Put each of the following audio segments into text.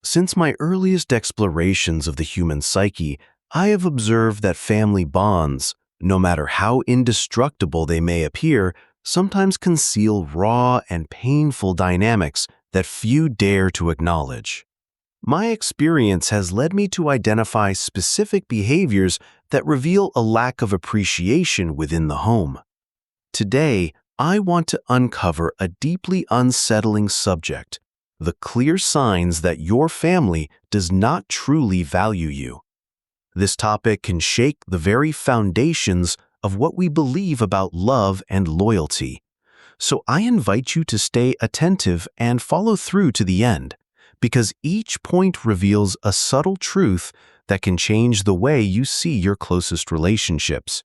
Since my earliest explorations of the human psyche, I have observed that family bonds, no matter how indestructible they may appear, sometimes conceal raw and painful dynamics that few dare to acknowledge. My experience has led me to identify specific behaviors that reveal a lack of appreciation within the home. Today, I want to uncover a deeply unsettling subject: the clear signs that your family does not truly value you. This topic can shake the very foundations of what we believe about love and loyalty. So I invite you to stay attentive and follow through to the end, because each point reveals a subtle truth that can change the way you see your closest relationships.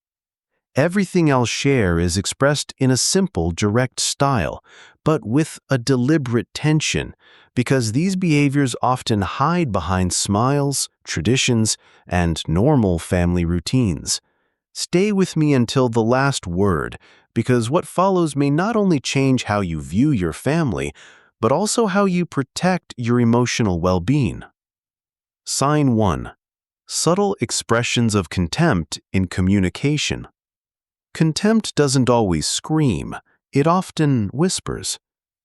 Everything I'll share is expressed in a simple, direct style, but with a deliberate tension, because these behaviors often hide behind smiles, traditions, and normal family routines. Stay with me until the last word, because what follows may not only change how you view your family, but also how you protect your emotional well-being. Sign 1. Subtle expressions of contempt in communication. Contempt doesn't always scream, it often whispers.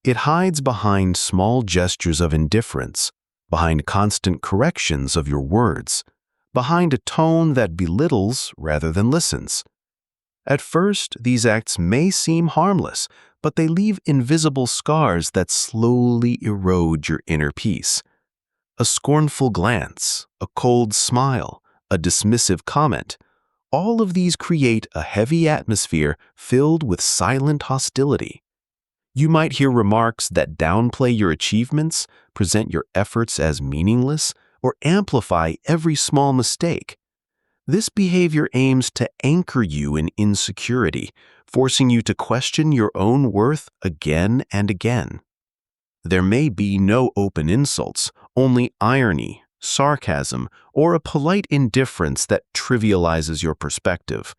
It hides behind small gestures of indifference, behind constant corrections of your words, behind a tone that belittles rather than listens. At first, these acts may seem harmless, but they leave invisible scars that slowly erode your inner peace. A scornful glance, a cold smile, a dismissive comment, all of these create a heavy atmosphere filled with silent hostility. You might hear remarks that downplay your achievements, present your efforts as meaningless, or amplify every small mistake. This behavior aims to anchor you in insecurity, forcing you to question your own worth again and again. There may be no open insults, only irony, sarcasm, or a polite indifference that trivializes your perspective.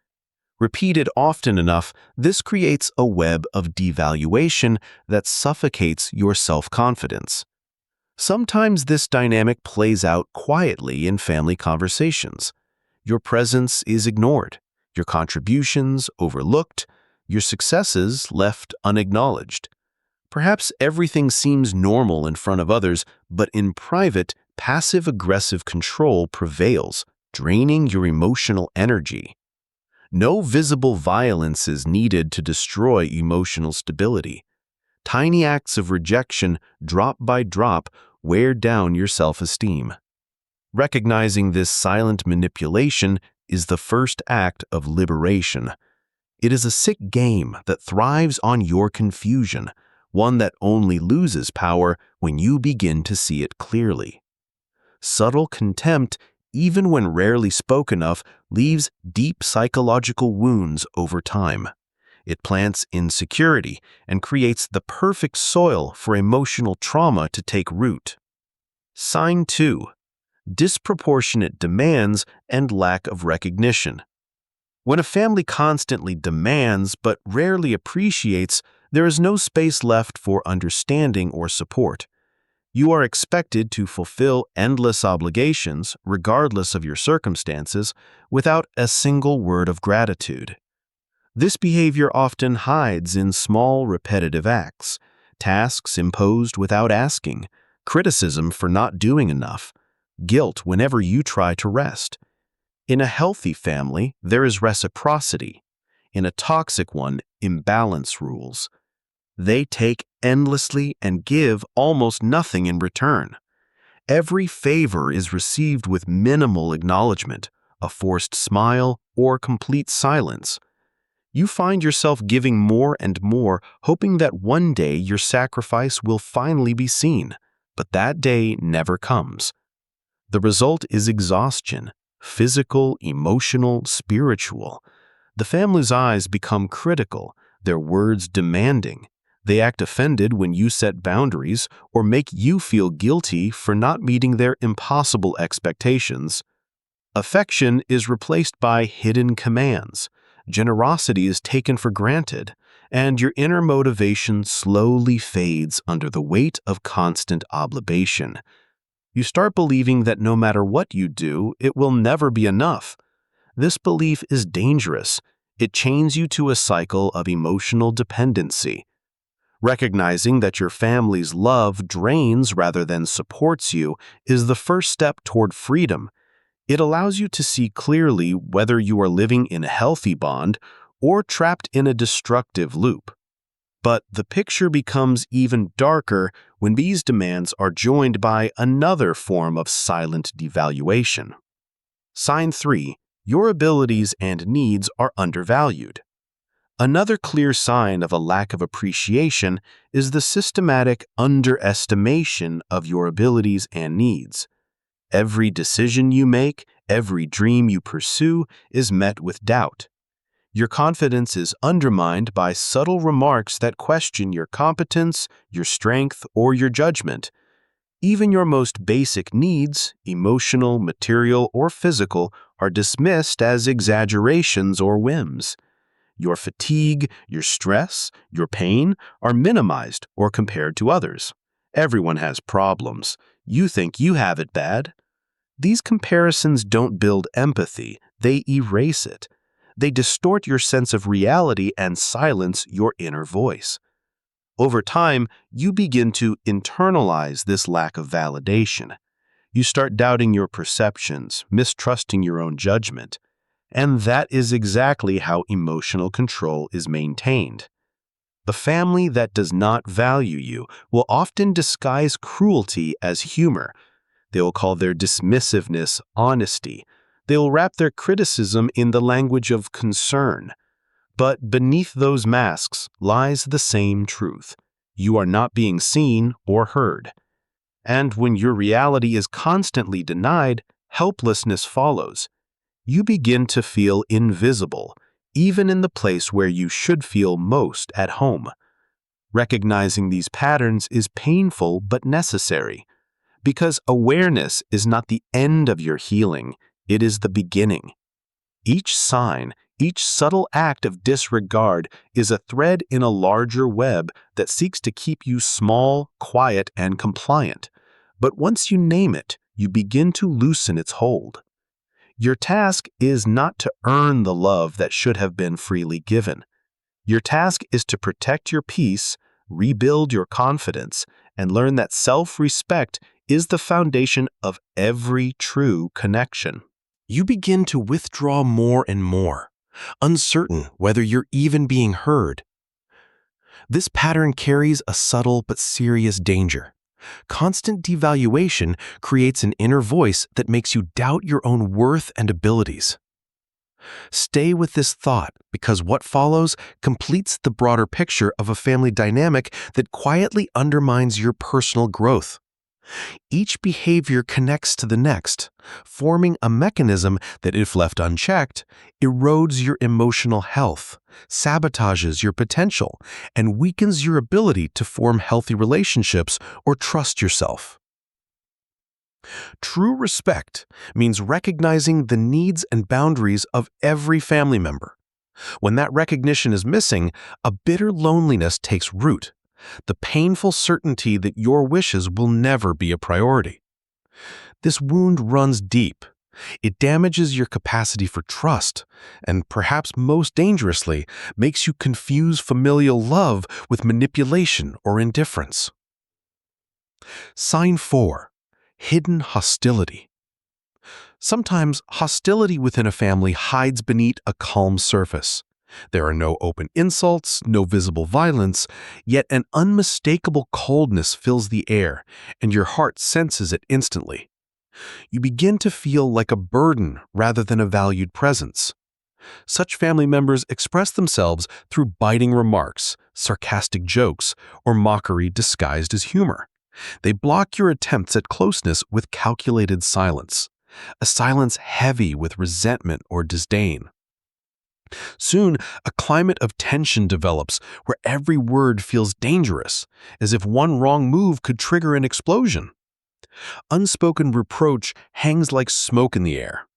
Repeated often enough, this creates a web of devaluation that suffocates your self-confidence. Sometimes this dynamic plays out quietly in family conversations. Your presence is ignored, your contributions overlooked, your successes left unacknowledged. Perhaps everything seems normal in front of others, but in private, passive-aggressive control prevails, draining your emotional energy. No visible violence is needed to destroy emotional stability. Tiny acts of rejection, drop by drop, wear down your self-esteem. Recognizing this silent manipulation is the first act of liberation. It is a sick game that thrives on your confusion, one that only loses power when you begin to see it clearly. Subtle contempt, even when rarely spoken of, leaves deep psychological wounds over time. It plants insecurity and creates the perfect soil for emotional trauma to take root. Sign 2. Disproportionate demands and lack of recognition. When a family constantly demands but rarely appreciates, there is no space left for understanding or support. You are expected to fulfill endless obligations, regardless of your circumstances, without a single word of gratitude. This behavior often hides in small, repetitive acts, tasks imposed without asking, criticism for not doing enough, guilt whenever you try to rest. In a healthy family, there is reciprocity. In a toxic one, imbalance rules. They take endlessly and give almost nothing in return. Every favor is received with minimal acknowledgement, a forced smile, or complete silence. You find yourself giving more and more, hoping that one day your sacrifice will finally be seen, but that day never comes. The result is exhaustion, physical, emotional, spiritual. The family's eyes become critical, their words demanding. They act offended when you set boundaries or make you feel guilty for not meeting their impossible expectations. Affection is replaced by hidden commands. Generosity is taken for granted, and your inner motivation slowly fades under the weight of constant obligation. You start believing that no matter what you do, it will never be enough. This belief is dangerous. It chains you to a cycle of emotional dependency. Recognizing that your family's love drains rather than supports you is the first step toward freedom. It allows you to see clearly whether you are living in a healthy bond or trapped in a destructive loop. But the picture becomes even darker when these demands are joined by another form of silent devaluation. Sign 3. Your abilities and needs are undervalued. Another clear sign of a lack of appreciation is the systematic underestimation of your abilities and needs. Every decision you make, every dream you pursue is met with doubt. Your confidence is undermined by subtle remarks that question your competence, your strength, or your judgment. Even your most basic needs, emotional, material, or physical, are dismissed as exaggerations or whims. Your fatigue, your stress, your pain are minimized or compared to others. Everyone has problems. You think you have it bad. These comparisons don't build empathy, they erase it. They distort your sense of reality and silence your inner voice. Over time, you begin to internalize this lack of validation. You start doubting your perceptions, mistrusting your own judgment. And that is exactly how emotional control is maintained. The family that does not value you will often disguise cruelty as humor. They will call their dismissiveness honesty. They will wrap their criticism in the language of concern. But beneath those masks lies the same truth. You are not being seen or heard. And when your reality is constantly denied, helplessness follows. You begin to feel invisible, even in the place where you should feel most at home. Recognizing these patterns is painful but necessary, because awareness is not the end of your healing, it is the beginning. Each sign, each subtle act of disregard is a thread in a larger web that seeks to keep you small, quiet, and compliant. But once you name it, you begin to loosen its hold. Your task is not to earn the love that should have been freely given. Your task is to protect your peace, rebuild your confidence, and learn that self-respect is the foundation of every true connection. You begin to withdraw more and more, uncertain whether you're even being heard. This pattern carries a subtle but serious danger. Constant devaluation creates an inner voice that makes you doubt your own worth and abilities. Stay with this thought because what follows completes the broader picture of a family dynamic that quietly undermines your personal growth. Each behavior connects to the next, forming a mechanism that, if left unchecked, erodes your emotional health, sabotages your potential, and weakens your ability to form healthy relationships or trust yourself. True respect means recognizing the needs and boundaries of every family member. When that recognition is missing, a bitter loneliness takes root, the painful certainty that your wishes will never be a priority. This wound runs deep. It damages your capacity for trust, and perhaps most dangerously, makes you confuse familial love with manipulation or indifference. Sign 4. Hidden hostility. Sometimes hostility within a family hides beneath a calm surface. There are no open insults, no visible violence, yet an unmistakable coldness fills the air, and your heart senses it instantly. You begin to feel like a burden rather than a valued presence. Such family members express themselves through biting remarks, sarcastic jokes, or mockery disguised as humor. They block your attempts at closeness with calculated silence, a silence heavy with resentment or disdain. Soon, a climate of tension develops where every word feels dangerous, as if one wrong move could trigger an explosion. Unspoken reproach hangs like smoke in the air.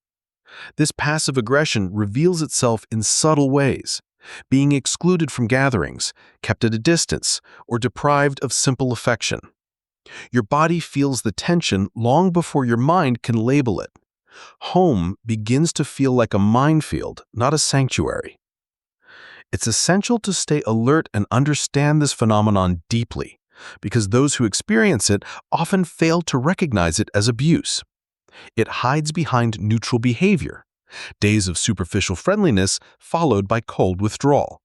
This passive aggression reveals itself in subtle ways, being excluded from gatherings, kept at a distance, or deprived of simple affection. Your body feels the tension long before your mind can label it. Home begins to feel like a minefield, not a sanctuary. It's essential to stay alert and understand this phenomenon deeply, because those who experience it often fail to recognize it as abuse. It hides behind neutral behavior, days of superficial friendliness followed by cold withdrawal.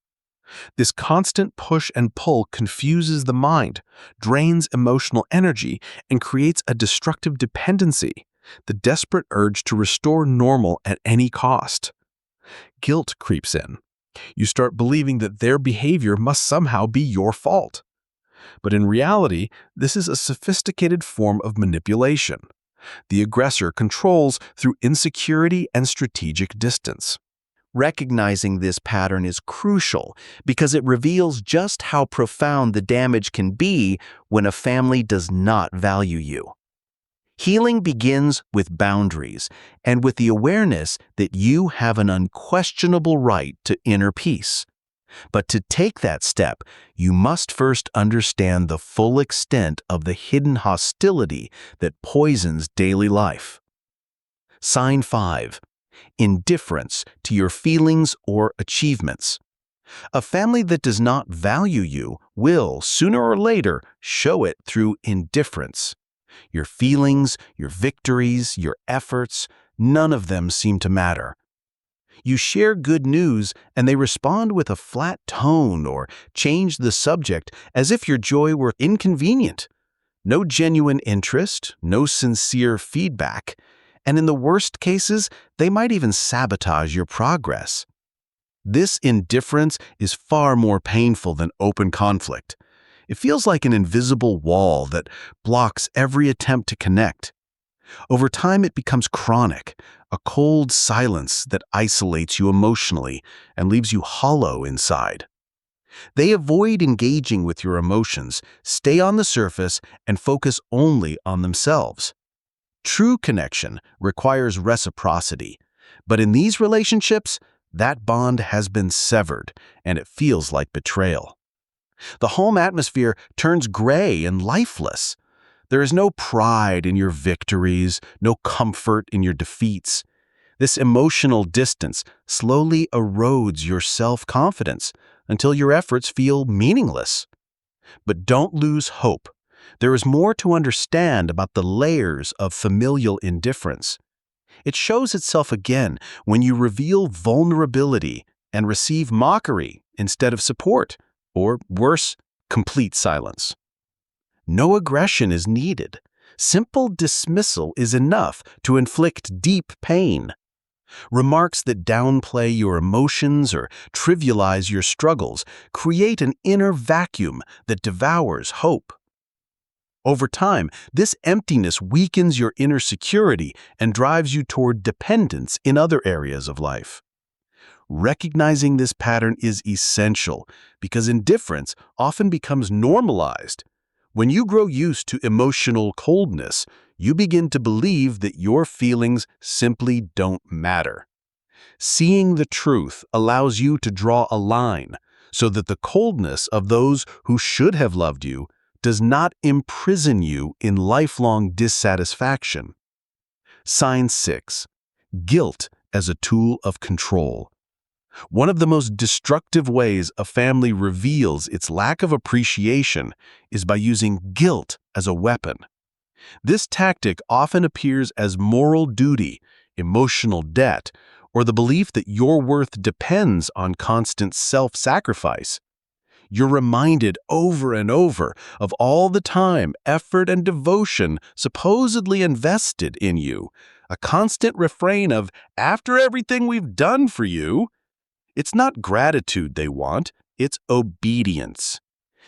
This constant push and pull confuses the mind, drains emotional energy, and creates a destructive dependency, the desperate urge to restore normal at any cost. Guilt creeps in. You start believing that their behavior must somehow be your fault. But in reality, this is a sophisticated form of manipulation. The aggressor controls through insecurity and strategic distance. Recognizing this pattern is crucial because it reveals just how profound the damage can be when a family does not value you. Healing begins with boundaries and with the awareness that you have an unquestionable right to inner peace. But to take that step, you must first understand the full extent of the hidden hostility that poisons daily life. Sign 5. Indifference to your feelings or achievements. A family that does not value you will, sooner or later, show it through indifference. Your feelings, your victories, your efforts, none of them seem to matter. You share good news and they respond with a flat tone or change the subject as if your joy were inconvenient. No genuine interest, no sincere feedback, and in the worst cases, they might even sabotage your progress. This indifference is far more painful than open conflict. It feels like an invisible wall that blocks every attempt to connect. Over time, it becomes chronic, a cold silence that isolates you emotionally and leaves you hollow inside. They avoid engaging with your emotions, stay on the surface, and focus only on themselves. True connection requires reciprocity, but in these relationships, that bond has been severed, and it feels like betrayal. The home atmosphere turns gray and lifeless. There is no pride in your victories, no comfort in your defeats. This emotional distance slowly erodes your self-confidence until your efforts feel meaningless. But don't lose hope. There is more to understand about the layers of familial indifference. It shows itself again when you reveal vulnerability and receive mockery instead of support, or worse, complete silence. No aggression is needed. Simple dismissal is enough to inflict deep pain. Remarks that downplay your emotions or trivialize your struggles create an inner vacuum that devours hope. Over time, this emptiness weakens your inner security and drives you toward dependence in other areas of life. Recognizing this pattern is essential because indifference often becomes normalized. When you grow used to emotional coldness, you begin to believe that your feelings simply don't matter. Seeing the truth allows you to draw a line so that the coldness of those who should have loved you does not imprison you in lifelong dissatisfaction. Sign 6. Guilt as a tool of control. One of the most destructive ways a family reveals its lack of appreciation is by using guilt as a weapon. This tactic often appears as moral duty, emotional debt, or the belief that your worth depends on constant self-sacrifice. You're reminded over and over of all the time, effort, and devotion supposedly invested in you, a constant refrain of, "After everything we've done for you." It's not gratitude they want, it's obedience.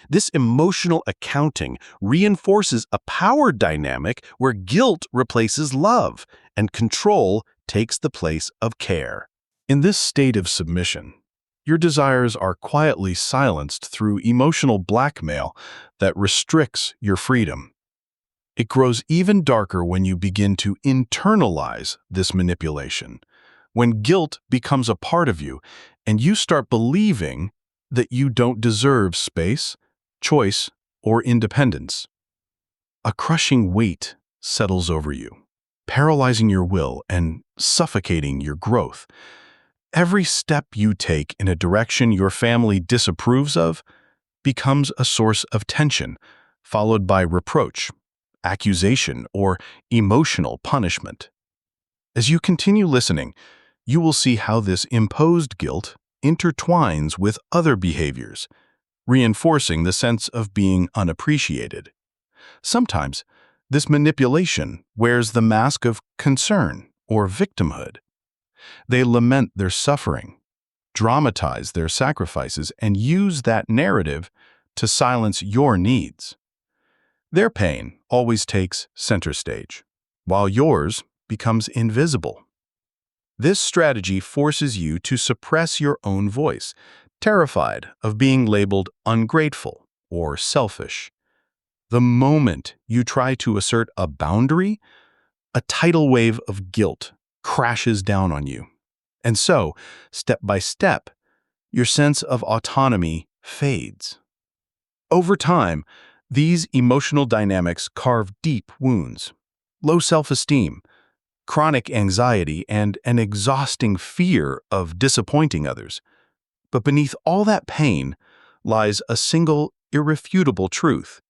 This emotional accounting reinforces a power dynamic where guilt replaces love and control takes the place of care. In this state of submission, your desires are quietly silenced through emotional blackmail that restricts your freedom. It grows even darker when you begin to internalize this manipulation, when guilt becomes a part of you and you start believing that you don't deserve space, choice, or independence. A crushing weight settles over you, paralyzing your will and suffocating your growth. Every step you take in a direction your family disapproves of becomes a source of tension, followed by reproach, accusation, or emotional punishment. As you continue listening, you will see how this imposed guilt intertwines with other behaviors, reinforcing the sense of being unappreciated. Sometimes, this manipulation wears the mask of concern or victimhood. They lament their suffering, dramatize their sacrifices, and use that narrative to silence your needs. Their pain always takes center stage, while yours becomes invisible. This strategy forces you to suppress your own voice, terrified of being labeled ungrateful or selfish. The moment you try to assert a boundary, a tidal wave of guilt crashes down on you. And so, step by step, your sense of autonomy fades. Over time, these emotional dynamics carve deep wounds, low self-esteem, chronic anxiety, and an exhausting fear of disappointing others. But beneath all that pain lies a single, irrefutable truth.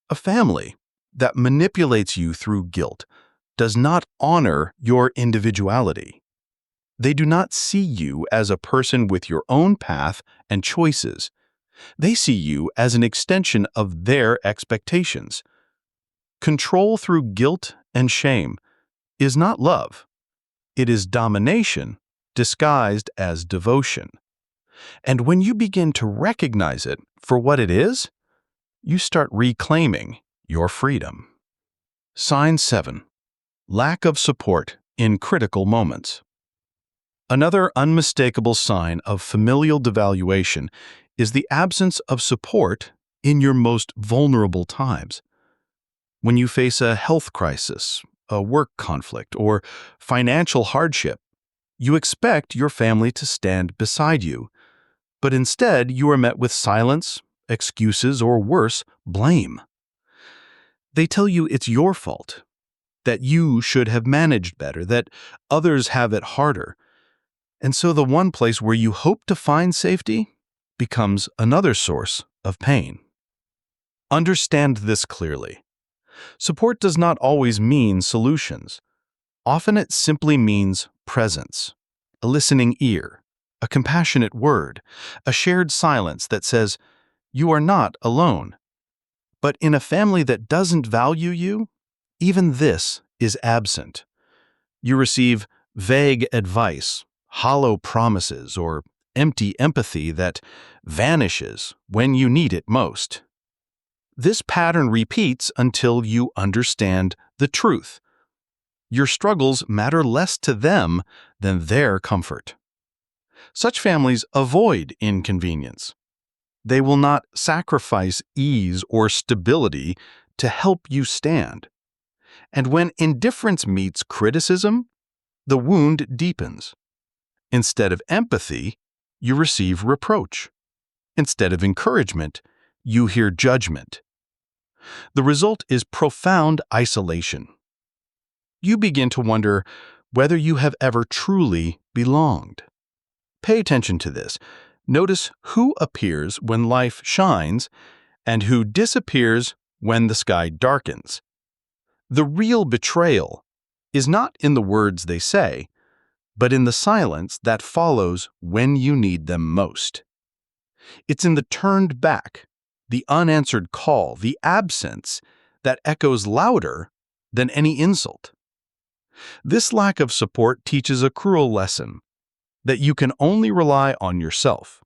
A family that manipulates you through guilt does not honor your individuality. They do not see you as a person with your own path and choices. They see you as an extension of their expectations. Control through guilt and shame is not love. It is domination disguised as devotion. And when you begin to recognize it for what it is, you start reclaiming your freedom. Sign 7. Lack of support in critical moments. Another unmistakable sign of familial devaluation is the absence of support in your most vulnerable times. When you face a health crisis, a work conflict, or financial hardship, you expect your family to stand beside you, but instead you are met with silence, excuses, or worse, blame. They tell you it's your fault, that you should have managed better, that others have it harder. And so the one place where you hope to find safety becomes another source of pain. Understand this clearly. Support does not always mean solutions. Often it simply means presence, a listening ear, a compassionate word, a shared silence that says, "You are not alone." But in a family that doesn't value you, even this is absent. You receive vague advice, hollow promises, or empty empathy that vanishes when you need it most. This pattern repeats until you understand the truth. Your struggles matter less to them than their comfort. Such families avoid inconvenience. They will not sacrifice ease or stability to help you stand. And when indifference meets criticism, the wound deepens. Instead of empathy, you receive reproach. Instead of encouragement, you hear judgment. The result is profound isolation. You begin to wonder whether you have ever truly belonged. Pay attention to this. Notice who appears when life shines and who disappears when the sky darkens. The real betrayal is not in the words they say, but in the silence that follows when you need them most. It's in the turned back, the unanswered call, the absence that echoes louder than any insult. This lack of support teaches a cruel lesson, that you can only rely on yourself.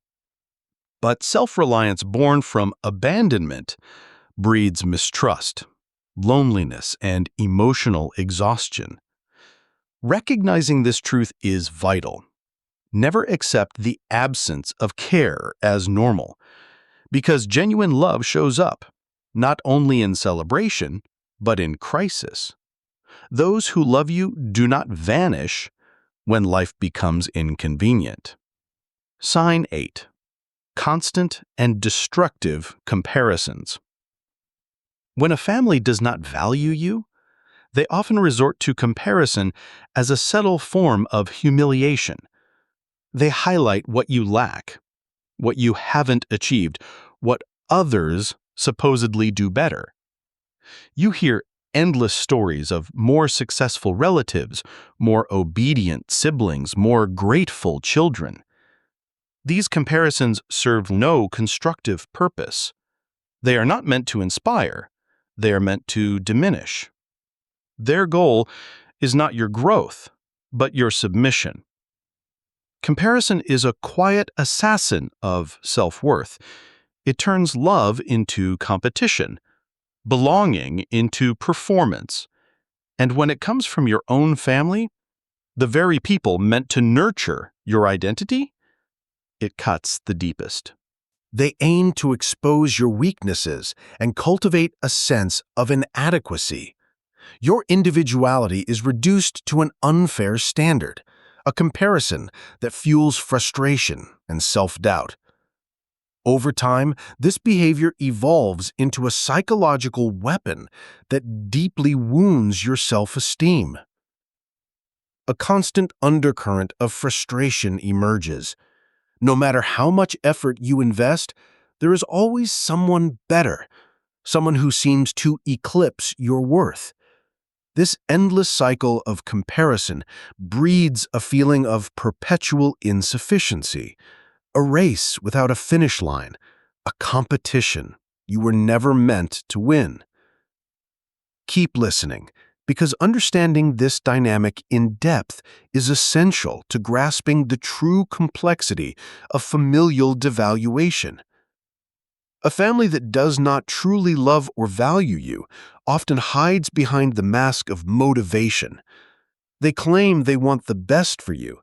But self-reliance born from abandonment breeds mistrust, loneliness, and emotional exhaustion. Recognizing this truth is vital. Never accept the absence of care as normal, because genuine love shows up, not only in celebration, but in crisis. Those who love you do not vanish when life becomes inconvenient. Sign 8. Constant and destructive comparisons. When a family does not value you, they often resort to comparison as a subtle form of humiliation. They highlight what you lack, what you haven't achieved, what others supposedly do better. You hear endless stories of more successful relatives, more obedient siblings, more grateful children. These comparisons serve no constructive purpose. They are not meant to inspire, they are meant to diminish. Their goal is not your growth, but your submission. Comparison is a quiet assassin of self-worth. It turns love into competition, belonging into performance. And when it comes from your own family, the very people meant to nurture your identity, it cuts the deepest. They aim to expose your weaknesses and cultivate a sense of inadequacy. Your individuality is reduced to an unfair standard, a comparison that fuels frustration and self-doubt. Over time, this behavior evolves into a psychological weapon that deeply wounds your self-esteem. A constant undercurrent of frustration emerges. No matter how much effort you invest, there is always someone better, someone who seems to eclipse your worth. This endless cycle of comparison breeds a feeling of perpetual insufficiency, a race without a finish line, a competition you were never meant to win. Keep listening, because understanding this dynamic in depth is essential to grasping the true complexity of familial devaluation. A family that does not truly love or value you often hides behind the mask of motivation. They claim they want the best for you,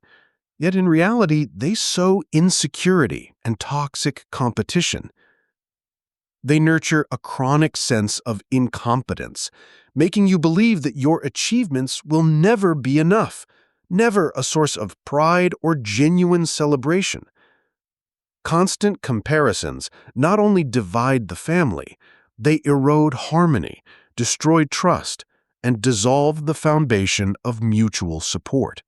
yet in reality, they sow insecurity and toxic competition. They nurture a chronic sense of incompetence, making you believe that your achievements will never be enough, never a source of pride or genuine celebration. Constant comparisons not only divide the family, they erode harmony, destroy trust, and dissolve the foundation of mutual support.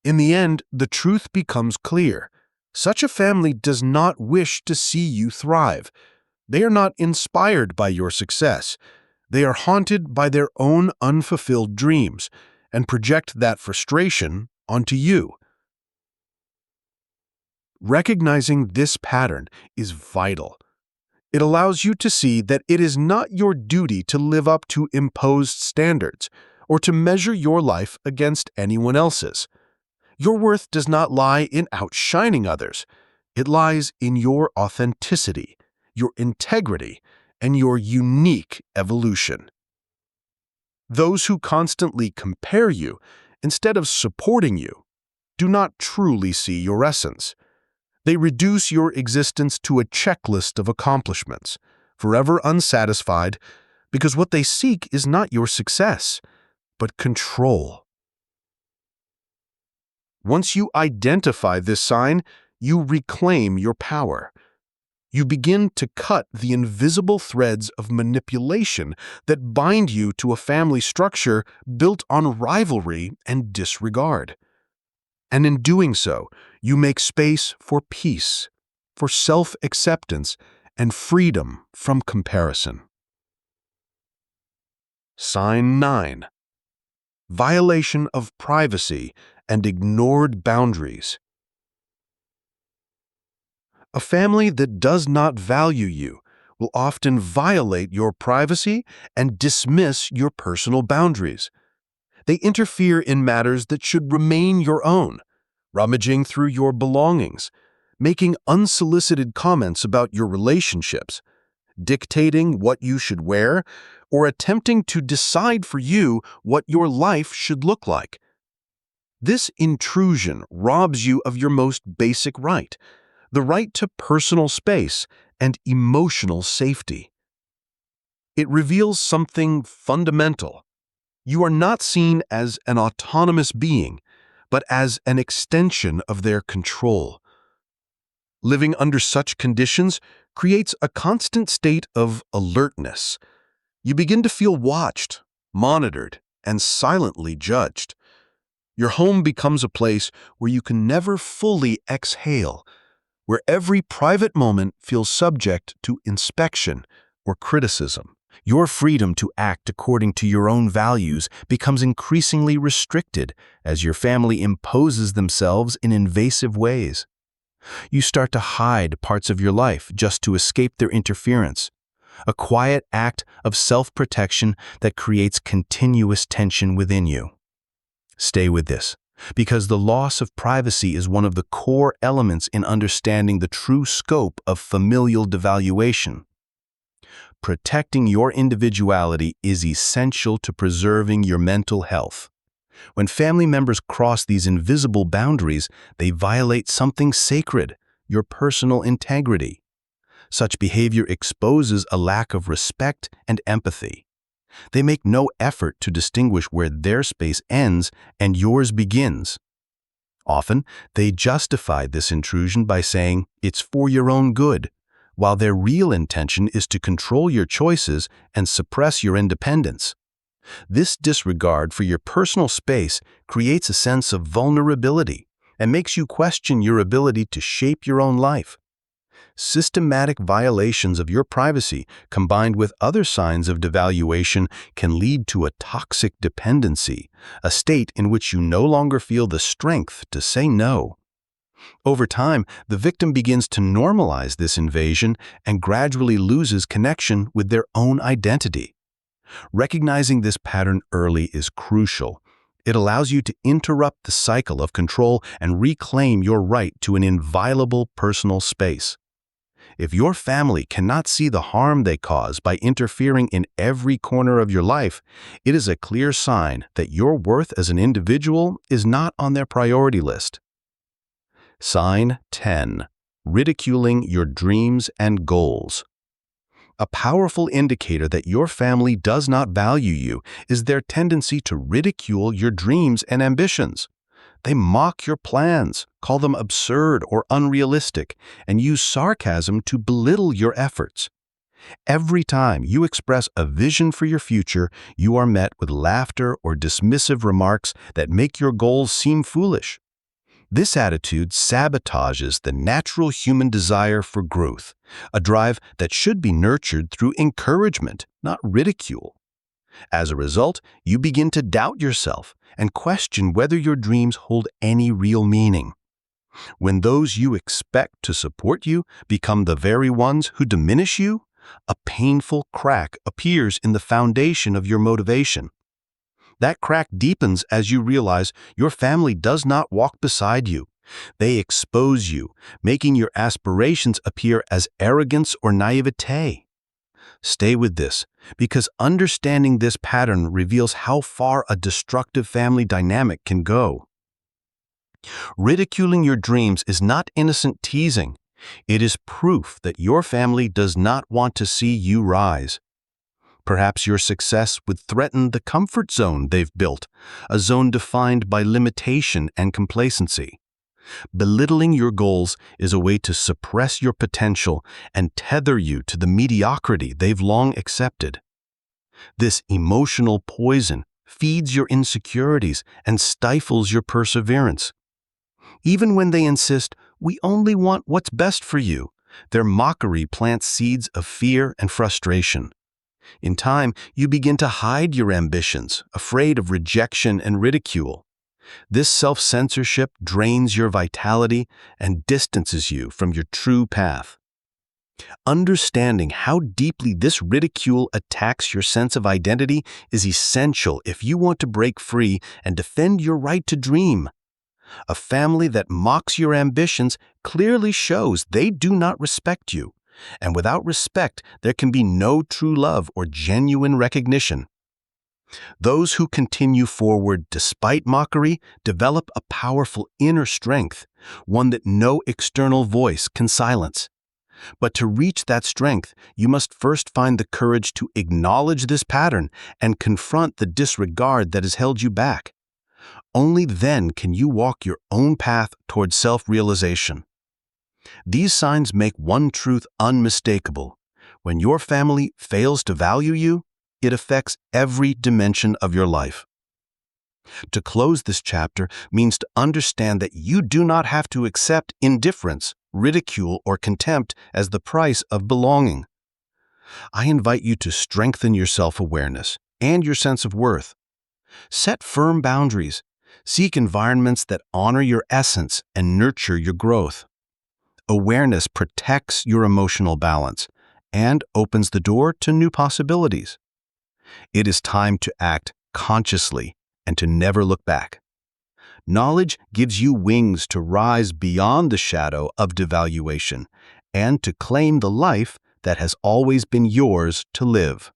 In the end, the truth becomes clear. Such a family does not wish to see you thrive. They are not inspired by your success. They are haunted by their own unfulfilled dreams and project that frustration onto you. Recognizing this pattern is vital. It allows you to see that it is not your duty to live up to imposed standards or to measure your life against anyone else's. Your worth does not lie in outshining others. It lies in your authenticity, your integrity, and your unique evolution. Those who constantly compare you instead of supporting you do not truly see your essence. They reduce your existence to a checklist of accomplishments, forever unsatisfied, because what they seek is not your success, but control. Once you identify this sign, you reclaim your power. You begin to cut the invisible threads of manipulation that bind you to a family structure built on rivalry and disregard. And in doing so, you make space for peace, for self-acceptance, and freedom from comparison. Sign 9. Violation of privacy and ignored boundaries. A family that does not value you will often violate your privacy and dismiss your personal boundaries. They interfere in matters that should remain your own, rummaging through your belongings, making unsolicited comments about your relationships, dictating what you should wear, or attempting to decide for you what your life should look like. This intrusion robs you of your most basic right, the right to personal space and emotional safety. It reveals something fundamental. You are not seen as an autonomous being, but as an extension of their control. Living under such conditions creates a constant state of alertness, You begin to feel watched, monitored, and silently judged. Your home becomes a place where you can never fully exhale, where every private moment feels subject to inspection or criticism. Your freedom to act according to your own values becomes increasingly restricted as your family imposes themselves in invasive ways. You start to hide parts of your life just to escape their interference, a quiet act of self-protection that creates continuous tension within you. Stay with this, because the loss of privacy is one of the core elements in understanding the true scope of familial devaluation. Protecting your individuality is essential to preserving your mental health. When family members cross these invisible boundaries, they violate something sacred, your personal integrity. Such behavior exposes a lack of respect and empathy. They make no effort to distinguish where their space ends and yours begins. Often, they justify this intrusion by saying, "It's for your own good," while their real intention is to control your choices and suppress your independence. This disregard for your personal space creates a sense of vulnerability and makes you question your ability to shape your own life. Systematic violations of your privacy, combined with other signs of devaluation, can lead to a toxic dependency, a state in which you no longer feel the strength to say no. Over time, the victim begins to normalize this invasion and gradually loses connection with their own identity. Recognizing this pattern early is crucial. It allows you to interrupt the cycle of control and reclaim your right to an inviolable personal space. If your family cannot see the harm they cause by interfering in every corner of your life, it is a clear sign that your worth as an individual is not on their priority list. Sign 10. Ridiculing your dreams and goals. A powerful indicator that your family does not value you is their tendency to ridicule your dreams and ambitions. They mock your plans, call them absurd or unrealistic, and use sarcasm to belittle your efforts. Every time you express a vision for your future, you are met with laughter or dismissive remarks that make your goals seem foolish. This attitude sabotages the natural human desire for growth, a drive that should be nurtured through encouragement, not ridicule. As a result, you begin to doubt yourself and question whether your dreams hold any real meaning. When those you expect to support you become the very ones who diminish you, a painful crack appears in the foundation of your motivation. That crack deepens as you realize your family does not walk beside you. They expose you, making your aspirations appear as arrogance or naivete. Stay with this, because understanding this pattern reveals how far a destructive family dynamic can go. Ridiculing your dreams is not innocent teasing. It is proof that your family does not want to see you rise. Perhaps your success would threaten the comfort zone they've built, a zone defined by limitation and complacency. Belittling your goals is a way to suppress your potential and tether you to the mediocrity they've long accepted. This emotional poison feeds your insecurities and stifles your perseverance. Even when they insist, "We only want what's best for you," their mockery plants seeds of fear and frustration. In time, you begin to hide your ambitions, afraid of rejection and ridicule. This self-censorship drains your vitality and distances you from your true path. Understanding how deeply this ridicule attacks your sense of identity is essential if you want to break free and defend your right to dream. A family that mocks your ambitions clearly shows they do not respect you. And without respect, there can be no true love or genuine recognition. Those who continue forward despite mockery develop a powerful inner strength, one that no external voice can silence. But to reach that strength, you must first find the courage to acknowledge this pattern and confront the disregard that has held you back. Only then can you walk your own path toward self-realization. These signs make one truth unmistakable. When your family fails to value you, It affects every dimension of your life. To close this chapter means to understand that you do not have to accept indifference, ridicule, or contempt as the price of belonging. I invite you to strengthen your self-awareness and your sense of worth. Set firm boundaries. Seek environments that honor your essence and nurture your growth. Awareness protects your emotional balance and opens the door to new possibilities. It is time to act consciously and to never look back. Knowledge gives you wings to rise beyond the shadow of devaluation and to claim the life that has always been yours to live.